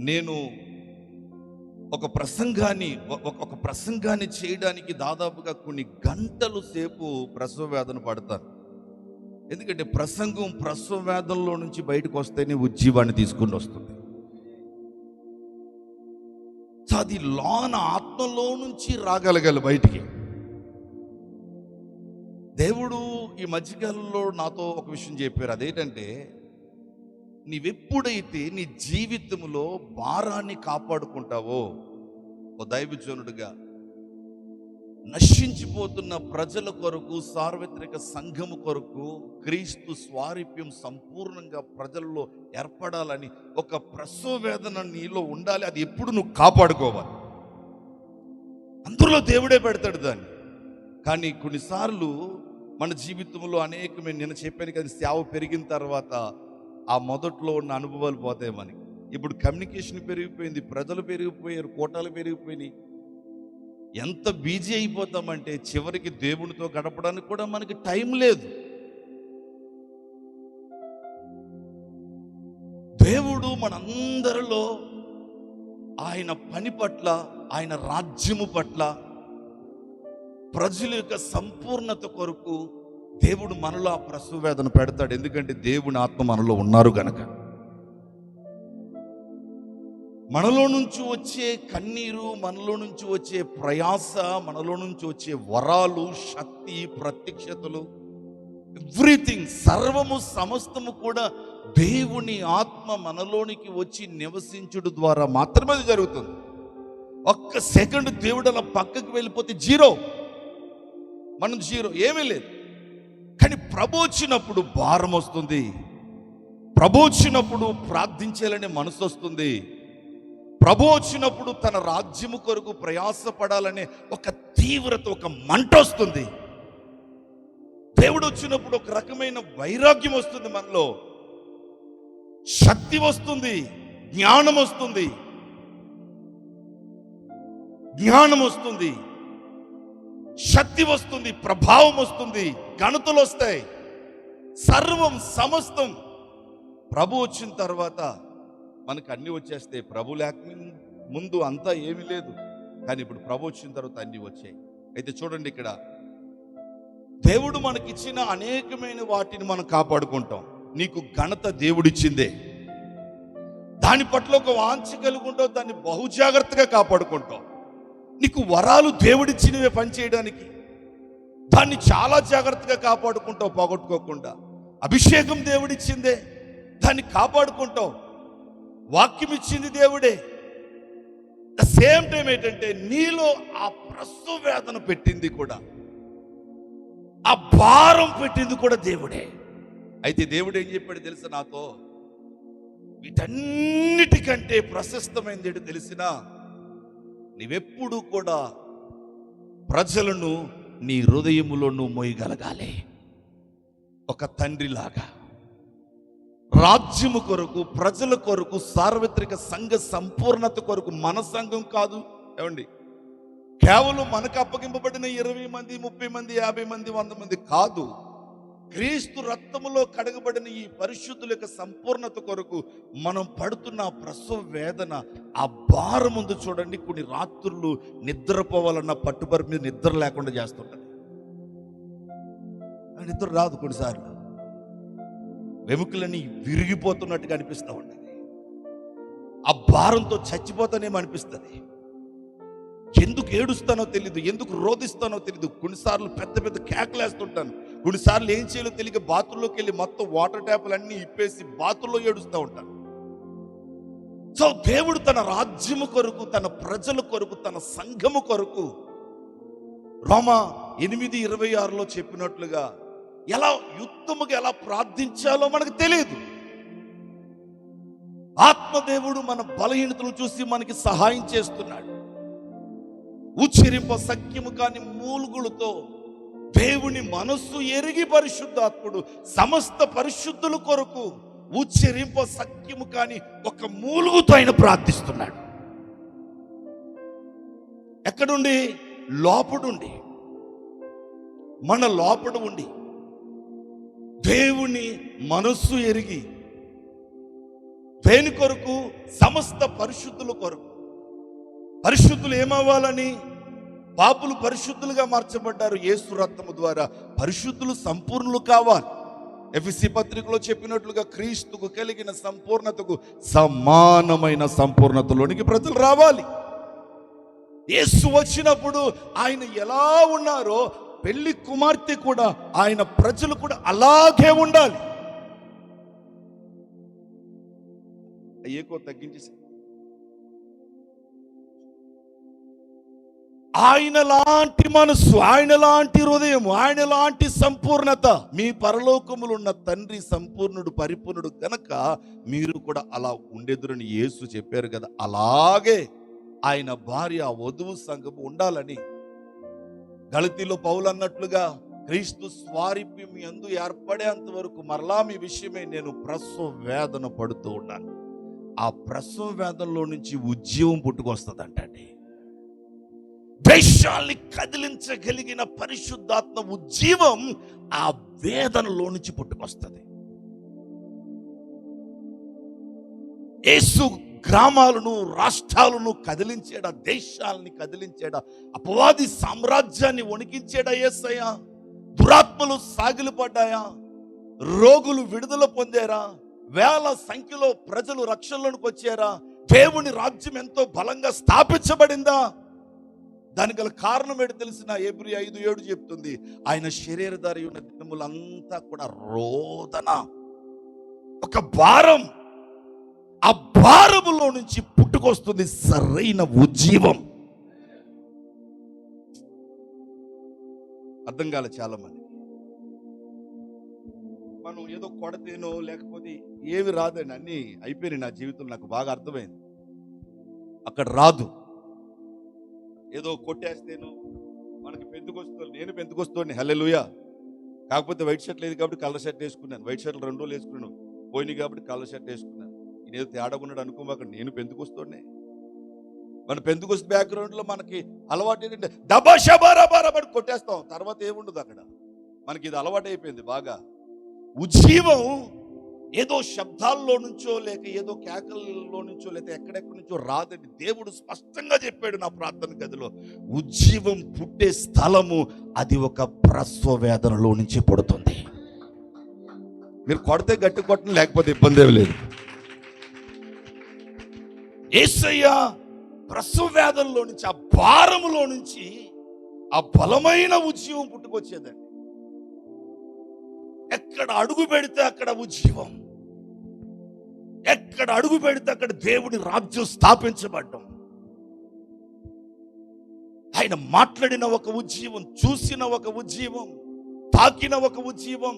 నేను ఒక ప్రసంగాన్ని చేయడానికి దాదాపుగా కొన్ని గంటలు సేపు ప్రసవ వేదన పడతాను. ఎందుకంటే ప్రసవ వేదనలో నుంచి బయటకు వస్తేనే ఉజ్జీవాన్ని తీసుకుని వస్తుంది. అది లోన ఆత్మలో నుంచి రాగలగాలి బయటికి. దేవుడు ఈ మధ్యకాలంలో నాతో ఒక విషయం చెప్పారు. అదేంటంటే, నీవెప్పుడైతే నీ జీవితంలో భారాన్ని కాపాడుకుంటావో, ఓ దైవజనుడిగా నశించిపోతున్న ప్రజల కొరకు, సార్వత్రిక సంఘము కొరకు క్రీస్తు స్వారూప్యం సంపూర్ణంగా ప్రజల్లో ఏర్పడాలని ఒక ప్రసవ వేదన నీలో ఉండాలి. అది ఎప్పుడు నువ్వు కాపాడుకోవాలి. అందులో దేవుడే పెడతాడు దాన్ని. కానీ కొన్నిసార్లు మన జీవితంలో అనేకమే, నేను చెప్పాను కదా, సేవ పెరిగిన తర్వాత ఆ మొదట్లో ఉన్న అనుభవాలు పోతాయి మనకి. ఇప్పుడు కమ్యూనికేషన్ పెరిగిపోయింది, ప్రజలు పెరిగిపోయారు, కోటాలు పెరిగిపోయినాయి. ఎంత బిజీ అయిపోతామంటే చివరికి దేవునితో గడపడానికి కూడా మనకి టైం లేదు. దేవుడు మనందరిలో ఆయన పని పట్ల, ఆయన రాజ్యము పట్ల, ప్రజల యొక్క సంపూర్ణత కొరకు దేవుడు మనలో ఆ ప్రసవ వేదన పెడతాడు. ఎందుకంటే దేవుని ఆత్మ మనలో ఉన్నారు గనక. మనలో నుంచి వచ్చే కన్నీరు, మనలో నుంచి వచ్చే ప్రయాస, మనలో నుంచి వచ్చే వరాలు, శక్తి, ప్రత్యక్షతలు, ఎవ్రీథింగ్, సర్వము సమస్తము కూడా దేవుని ఆత్మ మనలోనికి వచ్చి నివసించుడు ద్వారా మాత్రమే అది జరుగుతుంది. ఒక్క సెకండ్ దేవుడు అలా పక్కకు వెళ్ళిపోతే జీరో, మనం జీరో, ఏమీ లేదు. కానీ ప్రభు వచ్చినప్పుడు భారం వస్తుంది, ప్రభు వచ్చినప్పుడు ప్రార్థించాలనే మనసు వస్తుంది, ప్రభు వచ్చినప్పుడు తన రాజ్యము కొరకు ప్రయాసపడాలనే ఒక తీవ్రత, ఒక మంట వస్తుంది. దేవుడు వచ్చినప్పుడు ఒక రకమైన వైరాగ్యం వస్తుంది, మనలో శక్తి వస్తుంది, జ్ఞానం వస్తుంది, శక్తి వస్తుంది, ప్రభావం వస్తుంది, ఘనతలు వస్తాయి, సర్వం సమస్తం. ప్రభు వచ్చిన తర్వాత మనకు అన్ని వచ్చేస్తాయి. ప్రభు లేక ముందు అంతా ఏమీ లేదు, కానీ ఇప్పుడు ప్రభు వచ్చిన తర్వాత అన్ని వచ్చాయి. అయితే చూడండి, ఇక్కడ దేవుడు మనకిచ్చిన అనేకమైన వాటిని మనం కాపాడుకుంటాం. నీకు ఘనత దేవుడిచ్చిందే, దాని పట్ల ఒక వాంఛ కలుగుంటావు, దాన్ని బహు జాగ్రత్తగా కాపాడుకుంటావు. నీకు వరాలు దేవుడిచ్చినవే పనిచేయడానికి, దాన్ని చాలా జాగ్రత్తగా కాపాడుకుంటావు, పోగొట్టుకోకుండా. అభిషేకం దేవుడిచ్చిందే, దాన్ని కాపాడుకుంటావు. వాక్యం ఇచ్చింది దేవుడే. ద సేమ్ టైం ఏంటంటే, నీలో ఆ ప్రసవ వేదన పెట్టింది కూడా, ఆ భారం పెట్టింది కూడా దేవుడే. అయితే దేవుడు ఏం చెప్పాడు తెలుసా నాతో? వీటన్నిటికంటే ప్రశస్తమైనది ఏంటో తెలిసినా, నీవెప్పుడు కూడా ప్రజలను నీ హృదయములో నువ్వు మోయగలగాలి. ఒక తండ్రిలాగా రాజ్యము కొరకు, ప్రజల కొరకు, సార్వత్రిక సంఘ సంపూర్ణత కొరకు. మన సంఘం కాదు ఏమండి, కేవలం మనకు అప్పగింపబడిన 20 మంది, 30 మంది, 50 మంది, 100 మంది కాదు. క్రీస్తు రక్తములో కడగబడిన ఈ పరిశుద్ధుల యొక్క సంపూర్ణత కొరకు మనం పడుతున్న ప్రసవ వేదన, ఆ భారం ముందు చూడండి. కొన్ని రాత్రులు నిద్రపోవాలన్న పట్టుబరి మీద నిద్ర లేకుండా చేస్తుంటది. నిద్ర రాదు, కొన్నిసార్లు వెముకలని విరిగిపోతున్నట్టుగా అనిపిస్తూ ఉంటుంది. ఆ భారంతో చచ్చిపోతానేమో అనిపిస్తుంది. ఎందుకు ఏడుస్తానో తెలీదు, ఎందుకు రోధిస్తానో తెలీదు. కొన్నిసార్లు పెద్ద పెద్ద కేకలేస్తుంటాను, కొన్నిసార్లు ఏం చేయాలో తెలియక బాత్రూంలోకి వెళ్ళి మొత్తం వాటర్ ట్యాపులు అన్నీ ఇప్పేసి బాత్రూంలో ఏడుస్తూ ఉంటాను. సో దేవుడు తన రాజ్యము కొరకు, తన ప్రజల కొరకు, తన సంఘము కొరకు రోమా 8:26లో చెప్పినట్లుగా ఎలా యుద్ధముగా ఎలా ప్రార్థించాలో మనకు తెలియదు. ఆత్మదేవుడు మన బలహీనతను చూసి మనకి సహాయం చేస్తున్నాడు. ఉచ్చరింప సఖ్యము కాని మూలుగులతో దేవుని మనస్సు ఎరిగి పరిశుద్ధాత్ముడు సమస్త పరిశుద్ధుల కొరకు ఉచ్చరింప సఖ్యము కాని ఒక మూలుగుతో ఆయన ప్రార్థిస్తున్నాడు. ఎక్కడుండి? లోపడుండి, మన లోపడు ఉండి దేవుని మనస్సు ఎరిగి, దేని కొరకు? సమస్త పరిశుద్ధుల కొరకు. పరిశుద్ధులు ఏమవ్వాలని? పాపులు పరిశుద్ధులుగా మార్చబడ్డారు యేసు రక్తము ద్వారా. పరిశుద్ధులు సంపూర్ణులు కావాలి. ఎఫెసీ పత్రికలో చెప్పినట్లుగా క్రీస్తుకు కలిగిన సంపూర్ణతకు సమానమైన సంపూర్ణతలోనికి ప్రజలు రావాలి. యేసు వచ్చినప్పుడు ఆయన ఎలా ఉన్నారో పెళ్లి కుమార్తె కూడా, ఆయన ప్రజలు కూడా అలాగే ఉండాలి. అయ్యేకో తగ్గించేసి ఆయన లాంటి మనస్సు, ఆయన లాంటి హృదయం, ఆయన లాంటి సంపూర్ణత మీ పరలోకములు ఉన్న తండ్రి సంపూర్ణుడు, పరిపూర్ణుడు గనక మీరు కూడా అలా ఉండెదురని యేసు చెప్పారు కదా. అలాగే ఆయన భార్య వధువు సంఘము ఉండాలని. గలతీలో పౌలు అన్నట్లుగా క్రీస్తు స్వారూప్యం మీ యందు ఏర్పడేంత వరకు మరలా మీ విషయమై నేను ప్రసవ వేదన పడుతూ ఉన్నాను. ఆ ప్రసవ వేదనలో నుంచి ఉజ్జీవం పుట్టుకొస్తుందంటండి. దేశాల్ని కదిలించగలిగిన పరిశుద్ధాత్మ ఉజ్జీవం ఆ వేదనలో నుంచి పుట్టుకొస్తుంది. యేసు గ్రామాలను, రాష్ట్రాలను కదిలించేడా, దేశాలని కదిలించేడా, అపవాది సామ్రాజ్యాన్ని వణికించేడా యేసయ్య. దురాత్మలు సాగిలపడ్డాయా? రోగులు విడుదల పొందారా? వేల సంఖ్యలో ప్రజలు రక్షణలోనికి వచ్చారా? దేవుని రాజ్యం ఎంతో బలంగా స్థాపించబడిందా? దానికి గల కారణం ఏంటి తెలిసిన? హెబ్రీ 5:7 చెప్తుంది, ఆయన శరీరధారి ఉన్న దినములంతా కూడా రోదన, ఒక భారం. ఆ భారములో నుంచి పుట్టుకొస్తుంది సరైన ఉజ్జీవం. అర్థం కాలే చాలా మంది. మనం ఏదో కొడతేనో లేకపోతే ఏవి రాదండి, అన్నీ అయిపోయినాయి నా జీవితంలో. నాకు బాగా అర్థమైంది, అక్కడ రాదు. ఏదో కొట్టేస్తేనో మనకి పెందుకొస్తుంది. నేను పెందుకొస్తుంది, హల్లెలూయా. కాకపోతే వైట్ షర్ట్ లేదు కాబట్టి కలర్ షర్ట్ వేసుకున్నాను. వైట్ షర్ట్లు 2 రోజులు వేసుకున్నాను, పోయినాయి కాబట్టి కలర్ షర్ట్ వేసుకున్నాను. నేనేదో తేడాగా ఉన్నాడు అనుకోమాక, నేను పెందుకొస్తుండే. మన పెందుకొస్తే బ్యాక్గ్రౌండ్లో మనకి అలవాటు ఏంటంటే దబా షబారా బారా పడి కొట్టేస్తాం, తర్వాత ఏముండదు అక్కడ. మనకి ఇది అలవాటు అయిపోయింది బాగా. ఉజ్జీవం ఏదో శబ్దాల్లో నుంచో లేక ఏదో కేకల్లో నుంచో లేక ఎక్కడెక్కడి నుంచో రాదండి. దేవుడు స్పష్టంగా చెప్పాడు నా ప్రార్థన గదిలో, ఉజ్జీవం పుట్టే స్థలము అది ఒక ప్రసవ వేదనలో నుంచి పుడుతుంది. మీరు కొడితే గట్టి కొట్టడం, లేకపోతే ఇబ్బంది ఏమి లేదు. యేసయ్య ప్రసవ వేదనలో నుంచి, ఆ భారములో నుంచి ఆ బలమైన ఉజ్జీవం పుట్టుకొచ్చేదండి. ఎక్కడ అడుగు పెడితే అక్కడ ఉజ్జీవం, ఎక్కడ అడుగు పెడితే అక్కడ దేవుడి రాజ్యం స్థాపించబడ్డం. ఆయన మాట్లాడిన ఒక ఉజ్జీవం, చూసిన ఒక ఉజ్జీవం, తాకిన ఒక ఉజ్జీవం.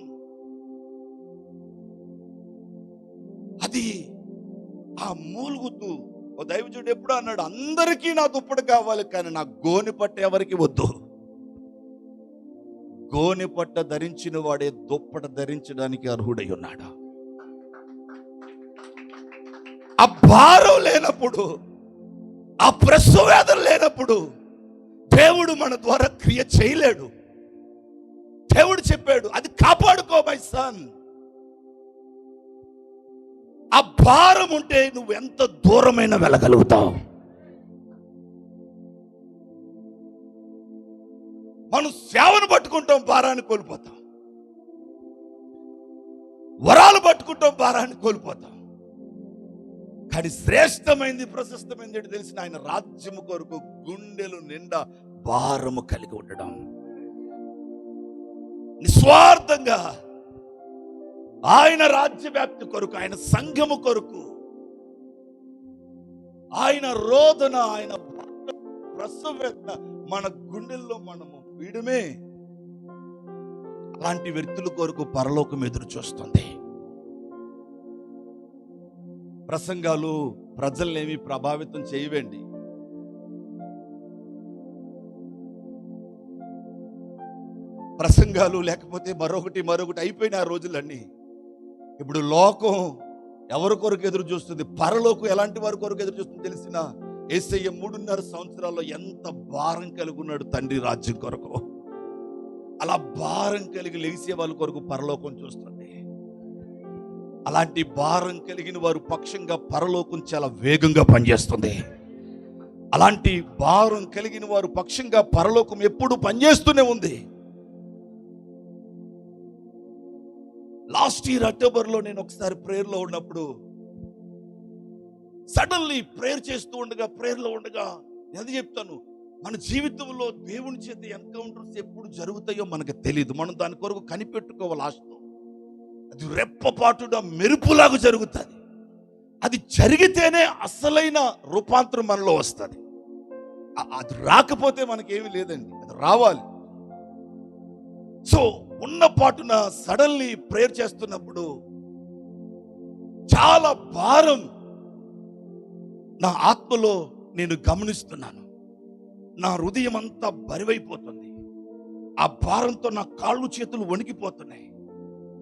అది ఆ మూలుగుతూ ఓ దైవజుడు ఎప్పుడు అన్నాడు, అందరికీ నా దుప్పటి కావాలి కానీ నా గోని పట్ట ఎవరికి వద్దు. గోని పట్ట ధరించిన వాడే దుప్పట ధరించడానికి అర్హుడై ఉన్నాడు. ఆ భారం లేనప్పుడు, ఆ ప్రసవ వేదన లేనప్పుడు దేవుడు మన ద్వారా క్రియ చేయలేడు. దేవుడు చెప్పాడు, అది కాపాడుకో మై సన్. ఆ భారం ఉంటే నువ్వు ఎంత దూరమైనా వెళ్ళగలుగుతావు. మనం సేవను పట్టుకుంటాం, భారాన్ని కోల్పోతాం. వరాలు పట్టుకుంటాం, భారాన్ని కోల్పోతాం. కానీ శ్రేష్టమైంది, ప్రశస్తమైంది ఏంటి తెలిసిన? ఆయన రాజ్యము కొరకు గుండెలు నిండా భారము కలిగి ఉండడం, నిస్వార్థంగా ఆయన రాజ్య వ్యాప్తి కొరకు, ఆయన సంఘము కొరకు, ఆయన రోదన, ఆయన ప్రసవేదన మన గుండెల్లో మనము వీడమే. అలాంటి వ్యక్తుల కొరకు పరలోకం ఎదురు చూస్తుంది. ప్రసంగాలు ప్రజల్నేమి ప్రభావితం చేయవండి. ప్రసంగాలు లేకపోతే మరొకటి అయిపోయిన ఆ రోజులన్నీ. ఇప్పుడు లోకం ఎవరి కొరకు ఎదురు చూస్తుంది? పరలోకం ఎలాంటి వారి కొరకు ఎదురు చూస్తుంది తెలిసిన? యేసయ్య 3.5 సంవత్సరాల్లో ఎంత భారం కలిగి ఉన్నాడు తండ్రి రాజ్యం కొరకు. అలా భారం కలిగి లేచే వాళ్ళ కొరకు పరలోకం చూస్తుంది. అలాంటి భారం కలిగిన వారు పక్షంగా పరలోకం చాలా వేగంగా పనిచేస్తుంది. అలాంటి భారం కలిగిన వారు పక్షంగా పరలోకం ఎప్పుడు పనిచేస్తూనే ఉంది. లాస్ట్ ఇయర్ అక్టోబర్లో నేను ఒకసారి ప్రేయర్లో ఉన్నప్పుడు సడన్లీ ప్రేయర్ చేస్తూ ప్రేయర్లో ఉండగా అది చెప్తాను, మన జీవితంలో దేవుని చేత ఎన్కౌంటర్స్ ఎప్పుడు జరుగుతాయో మనకు తెలియదు. మనం దాని కొరకు కనిపెట్టుకోవాలి. లాస్ట్లో అది రెప్పపాటుగా మెరుపులాగా జరుగుతుంది. అది జరిగితేనే అసలైన రూపాంతరం మనలో వస్తుంది. అది రాకపోతే మనకేమీ లేదండి, అది రావాలి. సో ఉన్న పాటున సడన్లీ ప్రేయర్ చేస్తున్నప్పుడు చాలా భారం నా ఆత్మలో నేను గమనిస్తున్నాను. నా హృదయం అంతా బరువైపోతుంది. ఆ భారంతో నా కాళ్ళు చేతులు వణికిపోతున్నాయి.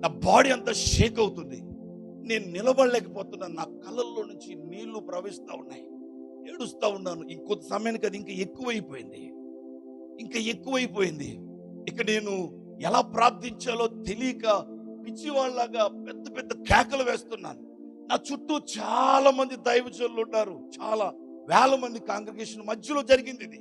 నా బాడీ అంతా షేక్ అవుతుంది. నేను నిలబడలేకపోతున్నాను. నా కళ్ళల్లో నుంచి నీళ్లు ప్రవహిస్తూ ఉన్నాయి. ఏడుస్తూ ఉన్నాను. ఇంకొంత సమయానికి అది ఇంకా ఎక్కువైపోయింది. ఇక నేను ఎలా ప్రార్థించాలో తెలియక పిచ్చివాళ్ళలాగా పెద్ద పెద్ద కేకలు వేస్తున్నాను. నా చుట్టూ చాలా మంది దైవజనులు ఉన్నారు. చాలా వేల మంది కాంగ్రిగేషన్ మధ్యలో జరిగింది ఇది.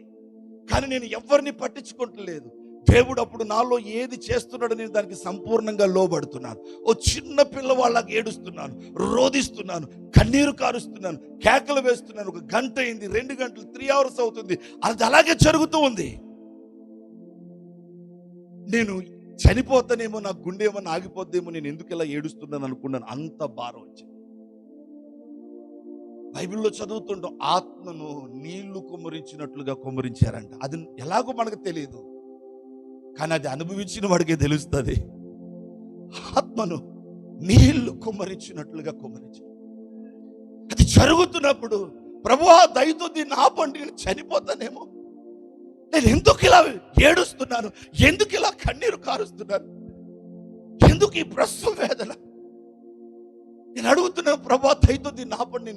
కానీ నేను ఎవరిని పట్టించుకోవట్లేదు. దేవుడు అప్పుడు నాలో ఏది చేస్తున్నాడో నేను దానికి సంపూర్ణంగా లోబడుతున్నాను. ఓ చిన్న పిల్లవాళ్ళకి ఏడుస్తున్నాను, రోధిస్తున్నాను, కన్నీరు కారుస్తున్నాను, కేకలు వేస్తున్నాను. 1 గంట అయింది, 2 గంటలు, 3 hours అవుతుంది. అది అలాగే జరుగుతూ ఉంది. నేను చనిపోతానేమో, నా గుండె ఏమన్నా ఆగిపోద్దేమో, నేను ఎందుకు ఇలా ఏడుస్తున్నాను అనుకున్నాను. అంత భారం వచ్చింది. బైబిల్లో చదువుతుంటాం, ఆత్మను నీళ్లు కుమ్మరించినట్లుగా కుమ్మరించారంట. అది ఎలాగో మనకు తెలియదు, కానీ అది అనుభవించిన వాడికే తెలుస్తుంది. ఆత్మను నీళ్లు కుమ్మరించినట్లుగా కుమ్మరించారు. అది జరుగుతున్నప్పుడు ప్రభువా దయతో దీన్ని ఆపండి, నేను చనిపోతానేమో, నేను ఎందుకు ఇలా ఏడుస్తున్నాను, ఎందుకు ఇలా కన్నీరు కారుస్తున్నాను, ఎందుకు ఈ ప్రస్తుత వేదన, నేను అడుగుతున్నాను ప్రభువా దయతో దీన్ని ఆపండి,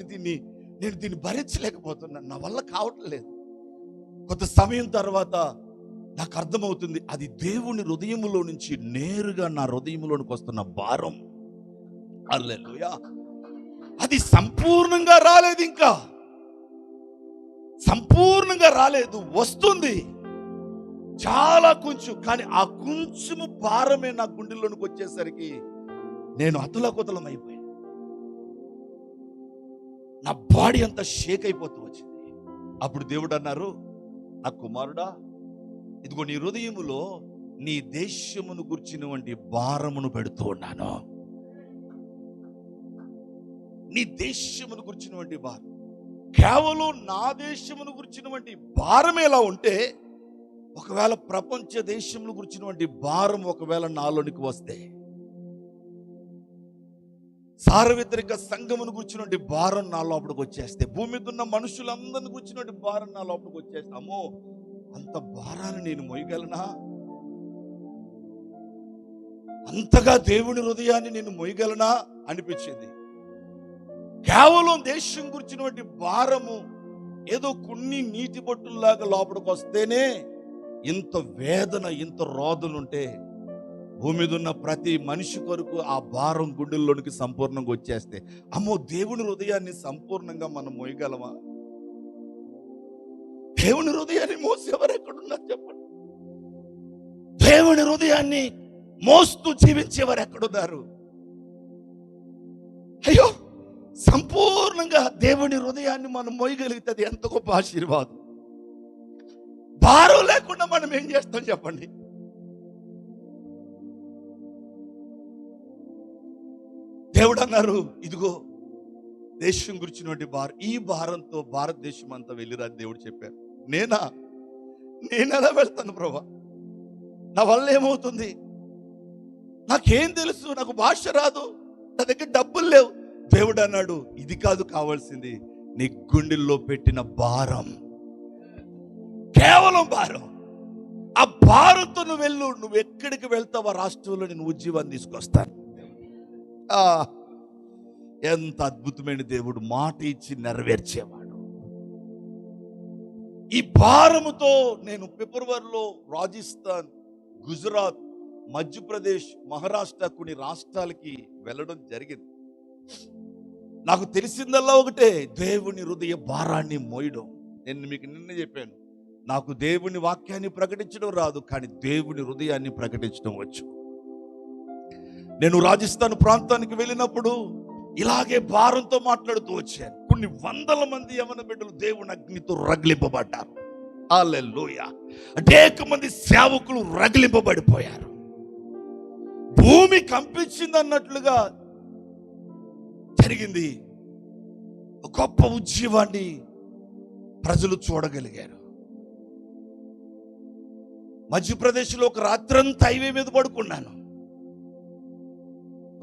నేను దీన్ని భరించలేకపోతున్నాను, నా వల్ల కావట్లేదు. కొంత సమయం తర్వాత నాకు అర్థమవుతుంది, అది దేవుని హృదయములో నుంచి నేరుగా నా హృదయంలోనికి వస్తున్న భారం. హల్లెలూయా. అది సంపూర్ణంగా రాలేదు, ఇంకా సంపూర్ణంగా రాలేదు, వస్తుంది చాలా కొంచెం. కానీ ఆ కొంచెము భారమే నా గుండెల్లోనికి వచ్చేసరికి నేను అతులకుతలం అయిపోయాను. నా బాడీ అంతా షేక్ అయిపోతూ వచ్చింది. అప్పుడు దేవుడు అన్నారు, నా కుమారుడా, ఇదిగో నీ హృదయములో నీ దేశమును గుర్చినటువంటి భారమును పెడుతూ ఉన్నాను. నీ దేశమును గుర్చినటువంటి భారం, కేవలం నా దేశమును గుర్చినటువంటి భారం ఎలా ఉంటే, ఒకవేళ ప్రపంచ దేశమును గుర్చినటువంటి భారం ఒకవేళ నాలోనికి వస్తే, సార్వత్రిక సంఘమును గుర్చినటువంటి భారం నా లోపలికి వచ్చేస్తే, భూమి మీద ఉన్న మనుషులందరిని గుర్చినటువంటి భారం నా లోపలికి వచ్చేస్తే, అమ్మో అంత భారాన్ని నేను మోయగలనా, అంతగా దేవుని హృదయాన్ని నేను మోయగలనా అనిపించింది. కేవలం దేశం గురించినటువంటి భారము ఏదో కొన్ని నీటి బొట్టుల్లాగా లోపలికి వస్తేనే ఇంత వేదన, ఇంత రోదనుంటే, భూమి మీద ఉన్న ప్రతి మనిషి కొరకు ఆ భారం గుండెల్లోనికి సంపూర్ణంగా వచ్చేస్తే, అమ్మో దేవుని హృదయాన్ని సంపూర్ణంగా మనం మోయగలమా? దేవుని హృదయాన్ని మోసేవారు ఎక్కడున్నారు చెప్పండి? దేవుని హృదయాన్ని మోస్తూ జీవించేవారు ఎక్కడున్నారు? అయ్యో, సంపూర్ణంగా దేవుని హృదయాన్ని మనం మోయగలిగితే అది ఎంత గొప్ప ఆశీర్వాదం. భారం లేకుండా మనం ఏం చేస్తాం చెప్పండి? దేవుడు అన్నారు, ఇదిగో దేశం గురించినటువంటి భారం, ఈ భారంతో భారతదేశం అంతా వెళ్ళిరా దేవుడు చెప్పారు. నేను ఎలా వెళ్తాను ప్రభా? నా వల్ల ఏమవుతుంది? నాకేం తెలుసు, నాకు భాష రాదు, నా దగ్గర డబ్బులు లేవు. దేవుడు అన్నాడు, ఇది కాదు కావాల్సింది, నీ గుండెల్లో పెట్టిన భారం, కేవలం భారం. ఆ భారంతో నువ్వు వెళ్ళు. నువ్వు ఎక్కడికి వెళ్తావో రాష్ట్రంలో నేను ఉద్యోగాన్ని తీసుకొస్తాను. ఎంత అద్భుతమైన దేవుడు, మాట ఇచ్చి నెరవేర్చేవాడు. ఈ భారముతో నేను ఫిబ్రవరిలో రాజస్థాన్, గుజరాత్, మధ్యప్రదేశ్, మహారాష్ట్ర కొన్ని రాష్ట్రాలకి వెళ్ళడం జరిగింది. నాకు తెలిసిందల్లా ఒకటే, దేవుని హృదయ భారాన్ని మోయడం. నేను మీకు నిన్న చెప్పాను, నాకు దేవుని వాక్యాన్ని ప్రకటించడం రాదు, కానీ దేవుని హృదయాన్ని ప్రకటించడం వచ్చు. నేను రాజస్థాన్ ప్రాంతానికి వెళ్ళినప్పుడు ఇలాగే భారంతో మాట్లాడుతూ వచ్చాను. కొన్ని వందల మంది యవన బిడ్డలు దేవుని అగ్నితో రగిలింపబడ్డారు. హల్లెలూయా. అనేక మంది సేవకులు రగిలింపబడిపోయారు. భూమి కంపించింది అన్నట్లుగా జరిగింది. గొప్ప ఉజ్జీవాన్ని ప్రజలు చూడగలిగారు. మధ్యప్రదేశ్లో ఒక రాత్రంతా హైవే మీద పడుకున్నాను.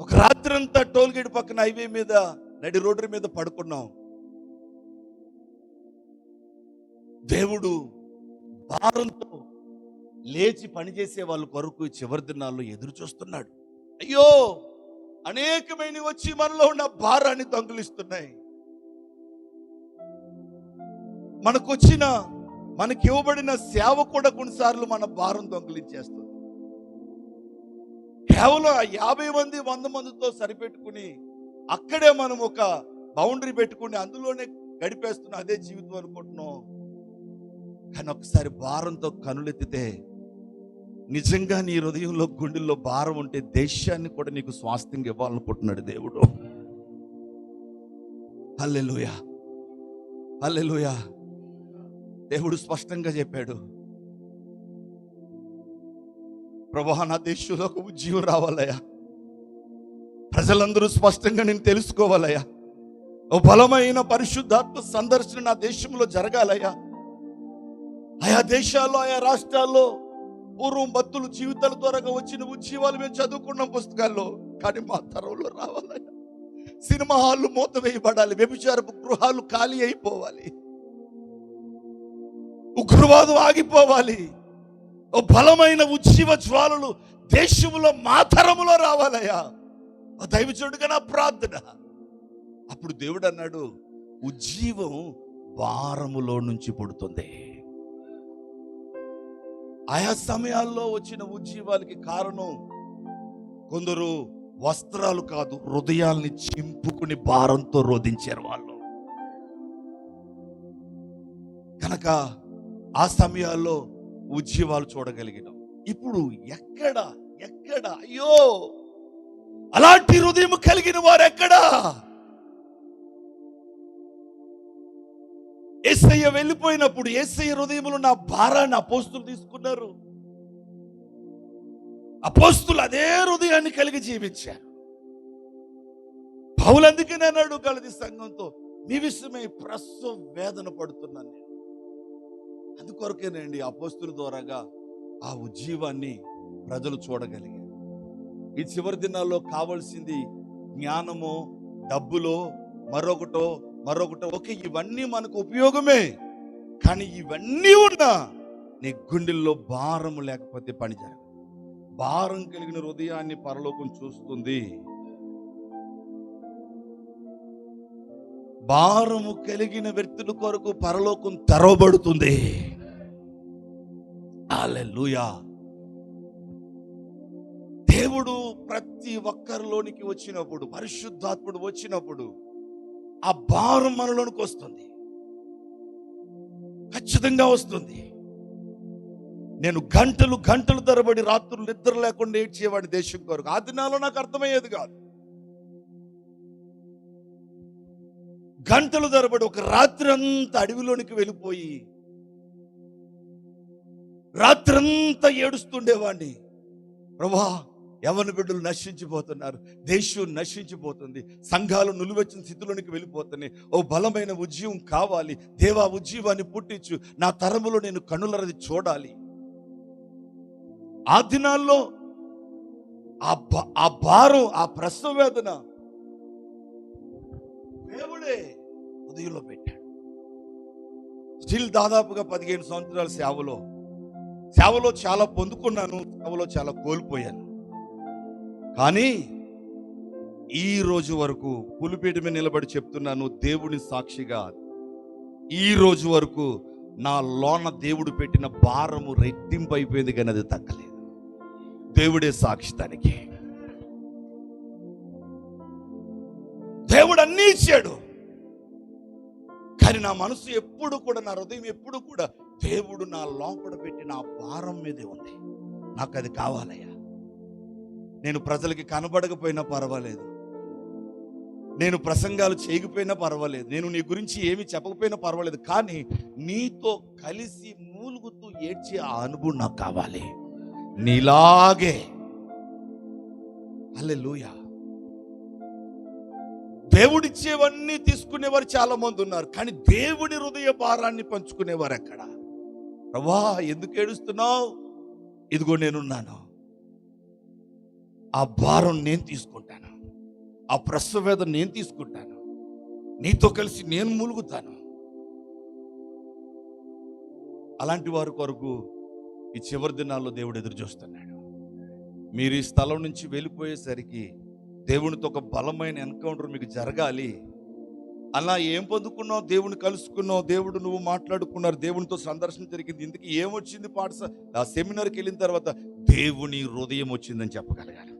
ఒక రాత్రంతా టోల్ గేట్ పక్కన హైవే మీద నడి రోడ్డు మీద పడుకున్నాం. దేవుడు భారంతో లేచి పనిచేసే వాళ్ళ కొరకు చివరి దినాల్లో ఎదురు చూస్తున్నాడు. అయ్యో, అనేకమైన వచ్చి మనలో ఉన్న భారాన్ని దొంగిలిస్తున్నాయి. మనకి ఇవ్వబడిన సేవ కూడా కొన్నిసార్లు మన భారం దొంగిలించేస్తుంది. కేవలం 50 మంది 100 మందితో సరిపెట్టుకుని అక్కడే మనం ఒక బౌండరీ పెట్టుకుని అందులోనే గడిపేస్తున్న అదే జీవితం అనుకుంటున్నాం. కానీ ఒకసారి భారంతో కనులెత్తితే, నిజంగా నీ హృదయంలో గుండెల్లో భారం ఉంటే దేశాన్ని కూడా నీకు స్వాస్థ్యంగా ఇవ్వాలనుకుంటున్నాడు దేవుడు. హల్లెలూయా, హల్లెలూయా. దేవుడు స్పష్టంగా చెప్పాడు, ప్రభువా నా దేశంలో ఒక ఉజ్జీవం రావాలయ్యా, ప్రజలందరూ స్పష్టంగా నేను తెలుసుకోవాలయ్యా, ఓ బలమైన పరిశుద్ధాత్మ సందర్శన నా దేశంలో జరగాలయ్యా. ఆయా దేశాల్లో ఆయా రాష్ట్రాల్లో పూర్వం భక్తులు జీవితాల ద్వారా వచ్చిన ఉజ్జీవాలు మేము చదువుకున్నాం పుస్తకాల్లో, కానీ మా తరంలో రావాలయ్యా. సినిమా హాళ్ళు మూత వేయబడాలి, వ్యభిచారపు గృహాలు ఖాళీ అయిపోవాలి, ఉగ్రవాదం ఆగిపోవాలి. ఓ బలమైన ఉజ్జీవ జ్వాలలు దేశంలో మా తరములో రావాలయ్యా. ఆ దైవజనుడిగా నా ప్రార్థన. అప్పుడు దేవుడు అన్నాడు, ఉజ్జీవం భారములో నుంచి పుడుతుంది. ఆయా సమయాల్లో వచ్చిన ఉజ్జీవాలకి కారణం కొందరు వస్త్రాలు కాదు, హృదయాల్ని చింపుకుని భారంతో రోధించారు వాళ్ళు. కనుక ఆ సమయాల్లో ఉజ్జీవాలు చూడగలిగినాం. ఇప్పుడు ఎక్కడ అయ్యో, అలాంటి హృదయం కలిగిన వారు ఎక్కడా? యేసయ్య వెళ్ళిపోయినప్పుడు యేసయ్య హృదయంలో నా భారాన్ని అపోస్తులు తీసుకున్నారు. అపోస్తులు అదే హృదయాన్ని కలిగి జీవించారు. పౌలు అందుకనే అన్నాడు గలతీ సంఘంతో, మీ విషయమై ప్రసవ వేదన పడుతున్నాను నేను. అందుకొరకేనండి అపోస్తుల ద్వారాగా ఆ ఉజ్జీవాన్ని ప్రజలు చూడగలిగారు. ఈ చివరి దినాల్లో కావాల్సింది జ్ఞానమో, డబ్బులో, మరొకటో. ఓకే, ఇవన్నీ మనకు ఉపయోగమే, కానీ ఇవన్నీ ఉన్నా నీ గుండెల్లో భారము లేకపోతే పని జరగదు. భారం కలిగిన హృదయాన్ని పరలోకం చూస్తుంది. భారము కలిగిన వ్యక్తుల కొరకు పరలోకం తెరవబడుతుంది. హల్లెలూయా. దేవుడు ప్రతి ఒక్కరిలోనికి వచ్చినప్పుడు, పరిశుద్ధాత్ముడు వచ్చినప్పుడు ఆ భారం మనలోనికి వస్తుంది, ఖచ్చితంగా వస్తుంది. నేను గంటలు తరబడి రాత్రులు నిద్ర లేకుండా ఏడ్చేవాడి దేశం కొరకు. ఆ దినాల్లో నాకు అర్థమయ్యేది కాదు. గంటలు తరబడి ఒక రాత్రి అంతా అడవిలోనికి వెళ్ళిపోయి రాత్రంతా ఏడుస్తుండేవాడిని. ప్రభువా, యవ్వన బిడ్డలు నశించిపోతున్నారు, దేశం నశించిపోతుంది, సంఘాలు నులివెచ్చిన స్థితిలోనికి వెళ్ళిపోతున్నాయి. ఓ బలమైన ఉజ్జీవం కావాలి దేవా, ఉజ్జీవాన్ని పుట్టించు, నా తరములో నేను కన్నులరది చూడాలి. ఆ దినాల్లో ఆ భారం, ఆ ప్రసవ వేదన దేవుడే ఉదయంలో పెట్టాడు. స్టిల్ దాదాపుగా 15 సంవత్సరాల సేవలో చాలా పొందుకున్నాను, సేవలో చాలా కోల్పోయాను. కానీ ఈ రోజు వరకు పులిపీట మీద నిలబడి చెప్తున్నాను, దేవుని సాక్షిగా, ఈ రోజు వరకు నా లోన దేవుడు పెట్టిన భారము రెట్టింపు అయిపోయింది, కానీ అది తగ్గలేదు. దేవుడే సాక్షి దానికి. ఇచ్చాడు. కానీ నా మనసు ఎప్పుడు కూడా, నా హృదయం ఎప్పుడు కూడా దేవుడు నా లోపల పెట్టిన ఆ భారం మీదే ఉంది. నాకు అది కావాలయ్యా. నేను ప్రజలకి కనబడకపోయినా పర్వాలేదు, నేను ప్రసంగాలు చేయకపోయినా పర్వాలేదు, నేను నీ గురించి ఏమి చెప్పకపోయినా పర్వాలేదు, కానీ నీతో కలిసి మూలుగుతూ ఏడ్చే ఆ అనుభవం నాకు కావాలి, నీలాగే. హల్లెలూయా. దేవుడిచ్చేవన్నీ తీసుకునేవారు చాలా మంది ఉన్నారు, కానీ దేవుడి హృదయ భారాన్ని పంచుకునేవారు ఎక్కడ? ప్రభువా, ఎందుకు ఏడుస్తున్నావు? ఇదిగో నేనున్నాను, ఆ భారం నేను తీసుకుంటాను, ఆ ప్రసవ వేదన నేను తీసుకుంటాను, నీతో కలిసి నేను మూలుగుతాను. అలాంటి వారి కొరకు ఈ చివరి దినాల్లో దేవుడు ఎదురు చూస్తున్నాడు. మీరు ఈ స్థలం నుంచి వెళ్ళిపోయేసరికి దేవునితో ఒక బలమైన ఎన్కౌంటర్ మీకు జరగాలి. అలా ఏం పొందుకున్నావు? దేవుని కలుసుకున్నావు, దేవుడు నువ్వు మాట్లాడుకున్నారు, దేవునితో సందర్శన జరిగింది. ఇందుకు ఏమొచ్చింది? ఆ సెమినార్కి వెళ్ళిన తర్వాత దేవుని హృదయం వచ్చిందని చెప్పగలగాలి.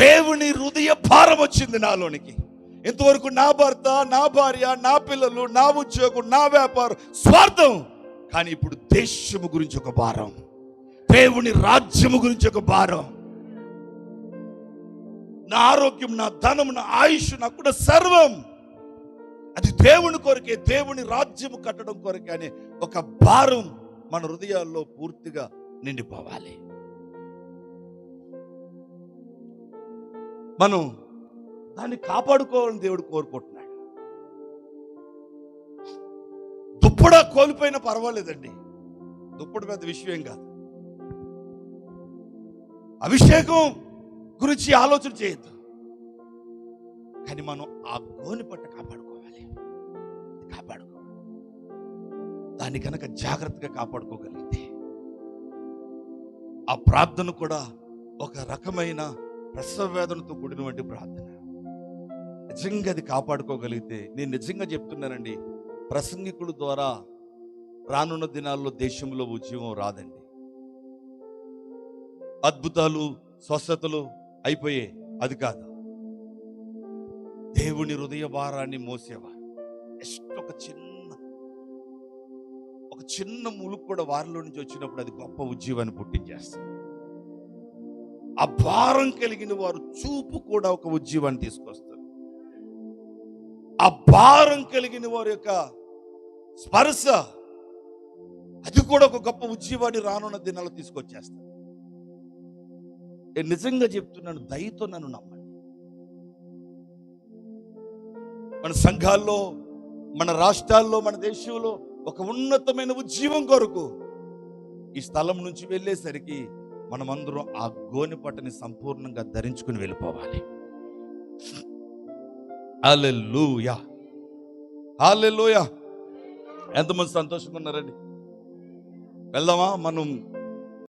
దేవుని హృదయ భారం వచ్చింది నాలోనికి. ఇంతవరకు నా భర్త, నా భార్య, నా పిల్లలు, నా ఉద్యోగం, నా వ్యాపారం, స్వార్థం. కానీ ఇప్పుడు దేశము గురించి ఒక భారం, దేవుని రాజ్యము గురించి ఒక భారం. నా ఆరోగ్యం, నా ధనం, నా ఆయుష్, నాకు కూడా సర్వం అది దేవుని కొరకే, దేవుని రాజ్యము కట్టడం కొరకే అనే ఒక భారం మన హృదయాల్లో పూర్తిగా నిండిపోవాలి. మనం దాన్ని కాపాడుకోవాలని దేవుడు కోరుకుంటున్నాడు. దుప్పడా కోల్పోయినా పర్వాలేదండి, దుప్పటి పెద్ద విషయం కాదు. అభిషేకం గురించి ఆలోచన చేయొద్దు, కానీ మనం ఆ గోని పట్ట కాపాడుకోవాలి. దాన్ని కనుక జాగ్రత్తగా కాపాడుకోగలిగితే ఆ ప్రార్థన కూడా ఒక రకమైన ప్రసవ వేదనతో కూడినటువంటి ప్రార్థన. నిజంగా అది కాపాడుకోగలిగితే, నేను నిజంగా చెప్తున్నానండి, ప్రసంగికుల ద్వారా రానున్న దినాల్లో దేశంలో ఉద్యమం రాదండి. అద్భుతాలు, స్వస్థతలు అయిపోయే, అది కాదు. దేవుని హృదయ భారాన్ని మోసేవారు. జస్ట్ ఒక చిన్న ములుకు కూడా వారిలో నుంచి వచ్చినప్పుడు అది గొప్ప ఉద్యమాన్ని పుట్టించేస్తుంది. ఆ భారం కలిగిన వారు చూపు కూడా ఒక ఉద్యమాన్ని తీసుకొస్తారు. ఆ భారం కలిగిన వారి యొక్క స్పర్శ, అది కూడా ఒక గొప్ప ఉద్యమాన్ని రానున్న దినాల్లో తీసుకొచ్చేస్తారు. నేను నిజంగా చెప్తున్నాను, దయతో నన్ను నమ్మండి. మన సంఘాల్లో, మన రాష్ట్రాల్లో, మన దేశంలో ఒక ఉన్నతమైన ఉద్యమం కొరకు ఈ స్థలం నుంచి వెళ్ళేసరికి మనమందరం ఆ గోని పట్టని సంపూర్ణంగా ధరించుకుని వెళ్ళిపోవాలి. హల్లెలూయా, హల్లెలూయా. ఎంతమంది సంతోషంగా ఉన్నారండి? వెళ్దామా? మనం